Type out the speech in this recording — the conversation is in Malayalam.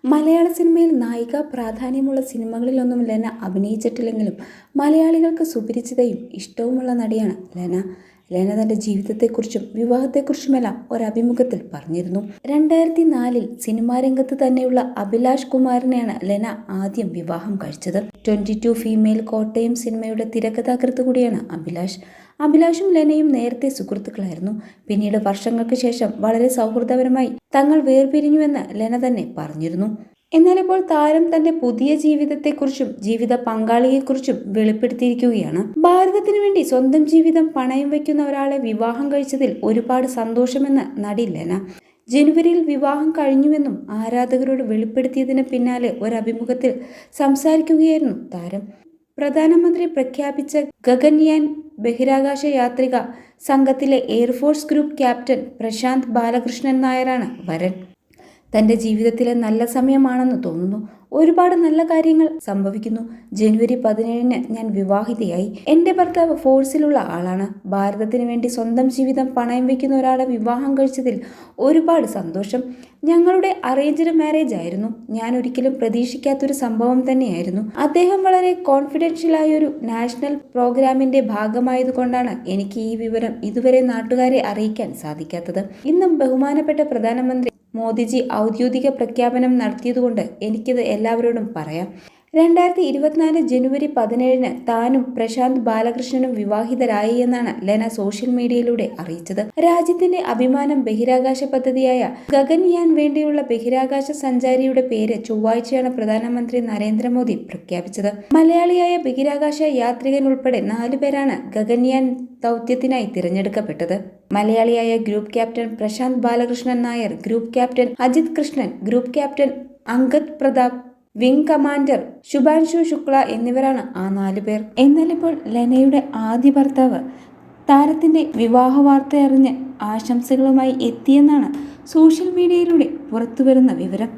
മലയാള സിനിമയിൽ നായിക പ്രാധാന്യമുള്ള സിനിമകളിലൊന്നും ലെന അഭിനയിച്ചിട്ടില്ലെങ്കിലും മലയാളികൾക്ക് സുപരിചിതയും ഇഷ്ടവുമുള്ള നടിയാണ് ലെന. ലെന തൻ്റെ ജീവിതത്തെക്കുറിച്ചും വിവാഹത്തെക്കുറിച്ചുമെല്ലാം ഒരഭിമുഖത്തിൽ പറഞ്ഞിരുന്നു. 2004 സിനിമാ രംഗത്ത് തന്നെയുള്ള അഭിലാഷ് കുമാറിനെയാണ് ലെന ആദ്യം വിവാഹം കഴിച്ചത്. 22 ഫീമെയിൽ കോട്ടയം സിനിമയുടെ തിരക്കഥാകൃത്ത് കൂടിയാണ് അഭിലാഷ്. അഭിലാഷും ലെനയും നേരത്തെ സുഹൃത്തുക്കളായിരുന്നു. പിന്നീട് വർഷങ്ങൾക്ക് ശേഷം വളരെ സൗഹൃദപരമായി തങ്ങൾ വേർപിരിഞ്ഞുവെന്ന് ലെന തന്നെ പറഞ്ഞിരുന്നു. എന്നാൽ ഇപ്പോൾ താരം തന്റെ പുതിയ ജീവിതത്തെക്കുറിച്ചും ജീവിത പങ്കാളിയെക്കുറിച്ചും വെളിപ്പെടുത്തിയിരിക്കുകയാണ്. ഭാരതത്തിനു വേണ്ടി സ്വന്തം ജീവിതം പണയം വയ്ക്കുന്ന ഒരാളെ വിവാഹം കഴിച്ചതിൽ ഒരുപാട് സന്തോഷമെന്ന് നടി ലെന. ജനുവരിയിൽ വിവാഹം കഴിഞ്ഞുവെന്നും ആരാധകരോട് വെളിപ്പെടുത്തിയതിന് പിന്നാലെ ഒരഭിമുഖത്തിൽ സംസാരിക്കുകയായിരുന്നു താരം. പ്രധാനമന്ത്രി പ്രഖ്യാപിച്ച ഗഗൻയാൻ ബഹിരാകാശ യാത്രിക സംഘത്തിലെ air force group captain Prashanth Balakrishnan നായരാണ് വരൻ. തൻ്റെ ജീവിതത്തിലെ നല്ല സമയമാണെന്ന് തോന്നുന്നു. ഒരുപാട് നല്ല കാര്യങ്ങൾ സംഭവിക്കുന്നു. ജനുവരി 17 ഞാൻ വിവാഹിതയായി. എൻ്റെ ഭർത്താവ് ഫോഴ്സിലുള്ള ആളാണ്. ഭാരതത്തിന് വേണ്ടി സ്വന്തം ജീവിതം പണയം വയ്ക്കുന്ന ഒരാളെ വിവാഹം കഴിച്ചതിൽ ഒരുപാട് സന്തോഷം. ഞങ്ങളുടെ അറേഞ്ച്ഡ് മാരേജ് ആയിരുന്നു. ഞാൻ ഒരിക്കലും പ്രതീക്ഷിക്കാത്തൊരു സംഭവം തന്നെയായിരുന്നു. അദ്ദേഹം വളരെ കോൺഫിഡൻഷ്യലായൊരു നാഷണൽ പ്രോഗ്രാമിൻ്റെ ഭാഗമായതുകൊണ്ടാണ് എനിക്ക് ഈ വിവരം ഇതുവരെ നാട്ടുകാരെ അറിയിക്കാൻ സാധിക്കാത്തത്. ഇന്നും ബഹുമാനപ്പെട്ട പ്രധാനമന്ത്രി മോദിജി ഔദ്യോഗിക പ്രഖ്യാപനം നടത്തിയതുകൊണ്ട് എനിക്കിത് എല്ലാവരോടും പറയാം. 2024 ജനുവരി 17 താനും പ്രശാന്ത് ബാലകൃഷ്ണനും വിവാഹിതരായി എന്നാണ് ലെന സോഷ്യൽ മീഡിയയിലൂടെ അറിയിച്ചത്. രാജ്യത്തിന്റെ അഭിമാനം ബഹിരാകാശ പദ്ധതിയായ ഗഗൻയാൻ വേണ്ടിയുള്ള ബഹിരാകാശ സഞ്ചാരിയുടെ പേര് ചൊവ്വാഴ്ചയാണ് പ്രധാനമന്ത്രി നരേന്ദ്രമോദി പ്രഖ്യാപിച്ചത്. മലയാളിയായ ബഹിരാകാശ യാത്രികൻ ഉൾപ്പെടെ 4 പേരാണ് ഗഗൻയാൻ ദൗത്യത്തിനായി തിരഞ്ഞെടുക്കപ്പെട്ടത്. മലയാളിയായ group captain Prashanth Balakrishnan Nair, group captain Ajith Krishnan, group captain Angad Pratap, wing commander Shubhanshu Shukla എന്നിവരാണ് ആ 4 പേർ. എന്നാൽ ഇപ്പോൾ ലെനയുടെ ആദ്യ ഭർത്താവ് താരത്തിന്റെ വിവാഹ വാർത്തയറിഞ്ഞ് ആശംസകളുമായി എത്തിയെന്നാണ് സോഷ്യൽ മീഡിയയിലൂടെ പുറത്തുവരുന്ന വിവരം.